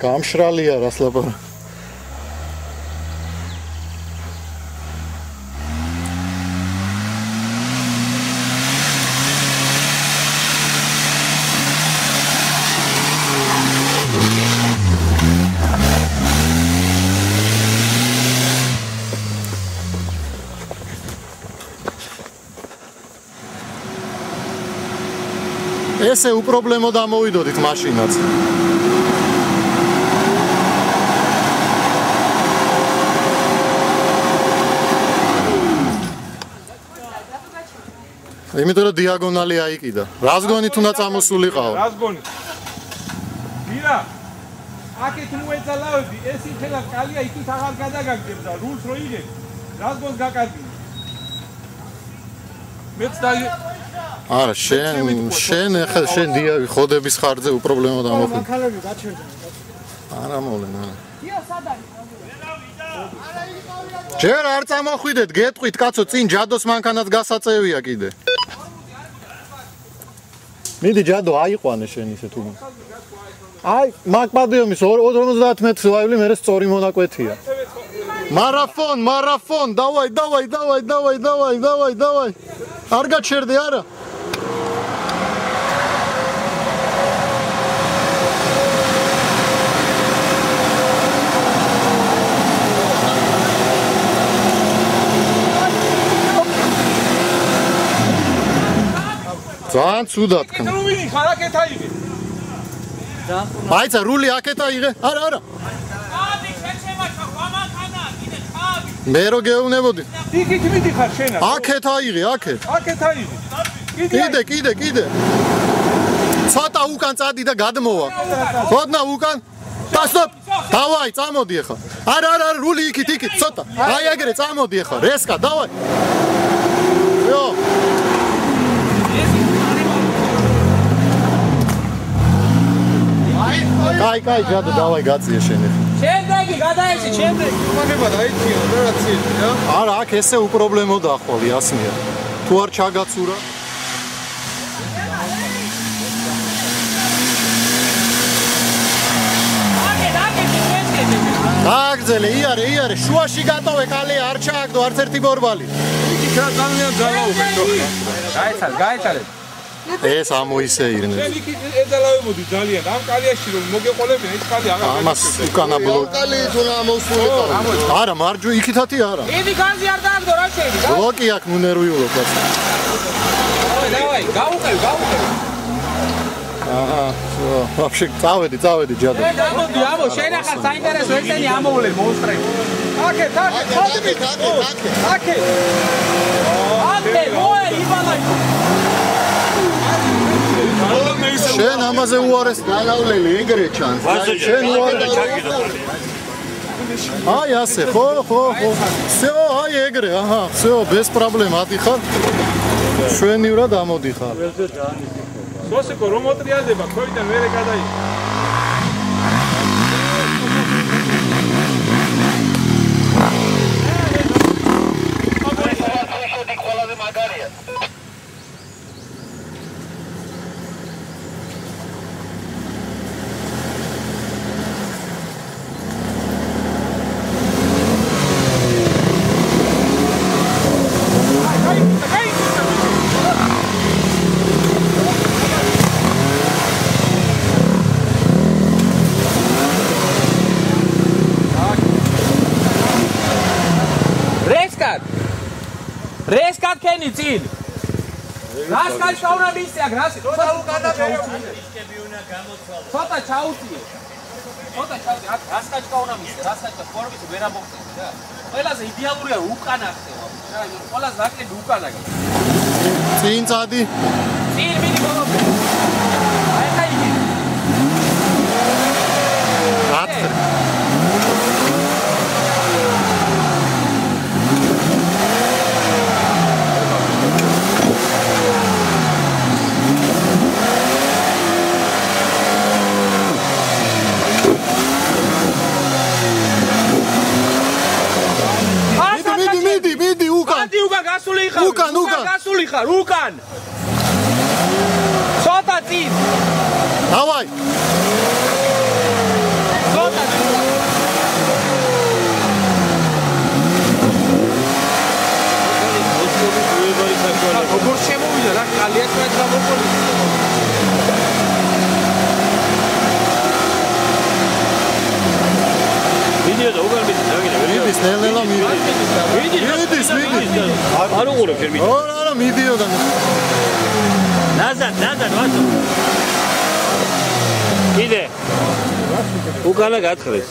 გამშრალია რას ლაპარაკ. ესე უპრობლემო დამოვიდოდით მაშინაც. იმიტომ რომ დიაგონალი აიკიდა. რას გონით უნდა წამოსულიყავ? რას გონით? ვირა? აქეთ მოეწალავები, ეს ითელა კალია იქით აღარ გადაგაგდებდა, რულს რო იღებ. რას გონს გაკარგი? მეც დაი არა, შენ ახლა შენ ხოდების ხარჯზე უპრობლემო დამოხვიდე. მანქანები გაჩერდა. არა მოვლენ, არა. დიო სად არის? ჯერ არ წამოხვიდეთ, გეტყვით კაცო, წინ ჯადოს მანქანაც გასაწევია კიდე. მიდი ჯადო, აიყვანე შენ ისე თუ. აი, მაგპადიომის 50 მეტრს ვაივლი, მე სწორი მონაკვეთია. მარაფონ, დავაი. არ გაჩერდე არა. ძალიან ცუდად ქნა. რული ხარ აქეთ აიღე. მაიცა რული აქეთ აიღე? არა. ადი შეჩემაჩა ვამანქანა, კიდე ხავი. მე რო გეუბნებოდი. იქით მიდიხარ შენა. აქეთ აიღე. აქეთ აიღე. კიდე. ცოტა უკან წადი და გადმოვა. ხოდნა უკან. დასტოპ. დავაი, წამოდი ახლა. არა, რული იქით, ცოტა. აი ეგრე წამოდი ახლა. რესკა, დავაი. იო. კაი, ჯადო, დავაი გაწიე შენ ახლა. შემდეგი გადაეცი, შემდეგი. მაგება დაიწიო, რა ციე, არა, აქ ესე უპრობლემო დახვალი, ასმია. თუ არ ჩაგაცურა აგზელე, იარე, შუაში გატოვე კალია, არ ჩააგდო არც ერთი ბორბალი. იქით რა ძალიან ძალაობენ. გაეცალეთ. ეს ამოისეირნე. შენ იქით ეძალავებოდი ძალიან. ამ კალიაში რომ მოგეყოლებინა, ის კალი აღარ ამას უკანა ბლოკი. კალი თუნა მოსულიყო. არა, მარჯვე იქითათი არა. იდი განზი არ დააგდო რა შეიძლება. ბლოკი აქ ნუნერვიულო კაც. დავაი, გაუყევ. აჰა, ვაფშე წავედი ჯადო. გამოდი, შენ ახლა საინტერესო ესენი ამოვლე მონსტრები. აქეთ. ამდე, მოე, იბალაი. შენ ამაზე უარეს დალავლელი ეგრე ჩანს. შენ უარეს აი ასე, ხო. всё, აი ეგრე, აჰა, всё, без проблем, ადიხარ. შვენივრად ამოდიხარ. სოსიკო რომ მოტრიალდება, ხოიდან მერე გადაიღე. რესკად ქენი წინ. რას გაჩაუნა მისია, რას? ცოტა უკანა ისკები უნდა გამოცვალო. ცოტა ჩაუწიე. რას გაჩაუნა მისია, რას გაჩა ფორმის ვერ ამოხსენე რა. ყველაზე იდეალურია უკანა ხდება. რა, ყველაზე ნაკლები უკანა გა. წინ წადი. წინ მიდი გოლობე. აი ხაიგი. რატო? გასული ხარ, უკან. ცოტა წინ. დავაი. მიდიოდა უკან მიდის ნელ-ნელა მიდის არ უყურებ შენ მიდი არა მიდიოდა ნაზად ვასო კიდე უკანა გათხრეს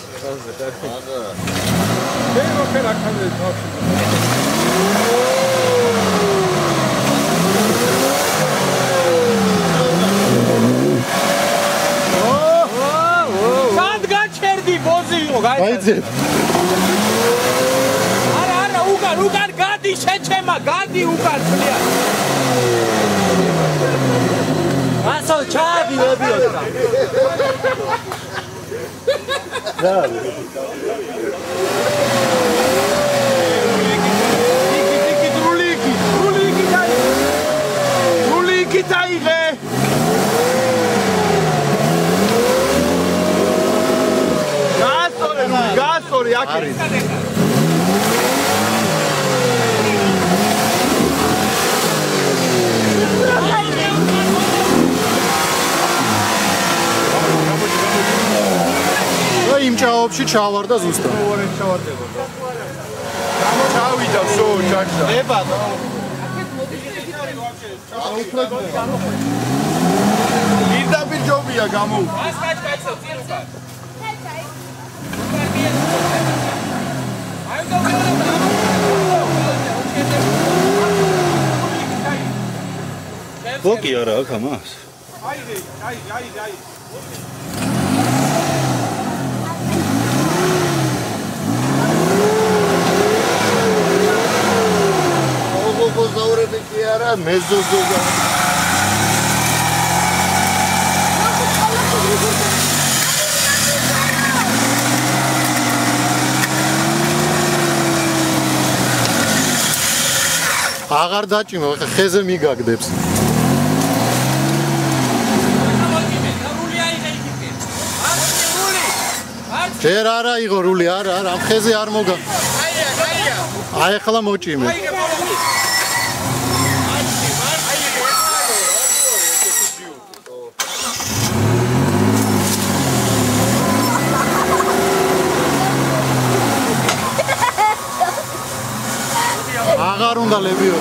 გაიძებ არა უკან გადი შეჩემა გადი უკან წლია ასო ჩადი ვებიოთ რა რულიკი დაიღე გასწორე აქ იმ ჭაობში ჩავარდა ზუსტად. ჩავიდა შო ჩაკდა. ებატო. პირდაპირ ჯობია გამო. ას კაცო წირვა. ბოკი არა აქ ამას. აი. გოგოზაურები კი არა, მეზოზოგა. აღარ დაჭიმო, ხა ხეზე მიგაგდებს. ჯერ არა იღო რული, არა, ამ ხეზე არ მოგა. აი ახლა მოჭიმე. აღარ უნდა ლებიო.